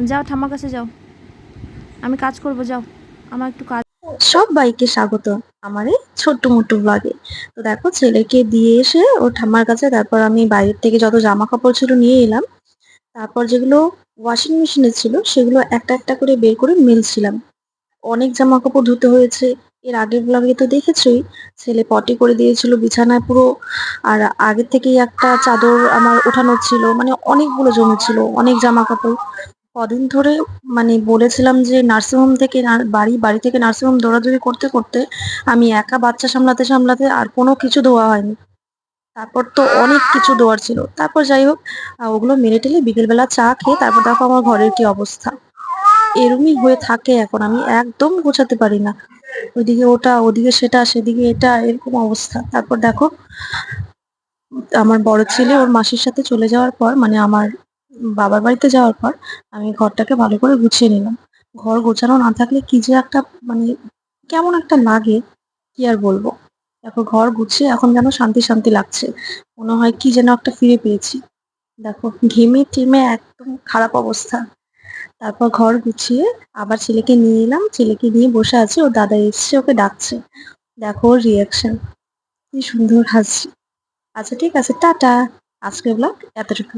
যাও ঠাম্মার কাছে যাও, আমি কাজ করব, যাও, আমার একটু কাজ। সবাইকে স্বাগত আমার এই ছোট্ট মোট্ট ব্লগে। তো দেখো ছেলেকে দিয়ে এসে ওর ঠাম্মার কাছে, তারপর আমি বাইরের থেকে যত জামা কাপড় ছিল নিয়ে এলাম। তারপর যেগুলো ওয়াশিং মেশিনে ছিল সেগুলো একটা একটা করে বের করে মেলছিলাম। অনেক জামা কাপড় ধুতে হয়েছে। এর আগের ব্লগে তো দেখেছই, ছেলে পটি করে দিয়েছিল বিছানায় পুরো। আর আগের থেকেই একটা চাদর আমার ওঠানো ছিল, মানে অনেকগুলো জমেছিল, অনেক জামা কাপড়। কদিন ধরে মানে বলেছিলাম যে নার্সিংহোম থেকে বাড়ি, বাড়ি থেকে নার্সিংহোম দৌড়াদৌড়ি করতে করতে আমি একা বাচ্চা সামলাতে সামলাতে আর কোনো কিছু ধোয়া হয়নি। তারপর তো অনেক কিছু ধোয়ার ছিল। তারপর যাই হোক, ওগুলো মেরে টেলে বিকেলবেলা চা খেয়ে তারপর দেখো আমার ঘরের কি অবস্থা। এরমই হয়ে থাকে এখন, আমি একদম গোছাতে পারি না। ওইদিকে ওটা, ওদিকে সেটা, সেদিকে এটা, এরকম অবস্থা। তারপর দেখো আমার বড় ছেলে ওর মাসির সাথে চলে যাওয়ার পর, মানে আমার বাবার বাড়িতে যাওয়ার পর আমি ঘরটাকে ভালো করে গুছিয়ে নিলাম। ঘর গোছানো না থাকলে কি যে একটা মানে কেমন একটা লাগে, কি আর বলবো। দেখো ঘর গুছিয়ে এখন যেন শান্তি শান্তি লাগছে, মনে হয় কি যেন একটা ফিরে পেয়েছি। দেখো ঘেমে টেমে একদম খারাপ অবস্থা। তারপর ঘর গুছিয়ে আবার ছেলেকে নিয়ে এলাম, ছেলেকে নিয়ে বসে আছে, ওর দাদা এসছে ওকে ডাকছে। দেখো ওর রিয়াকশন, কি সুন্দর হাসছে। আচ্ছা ঠিক আছে, টাটা। আজকের ব্লগ এতটুকু।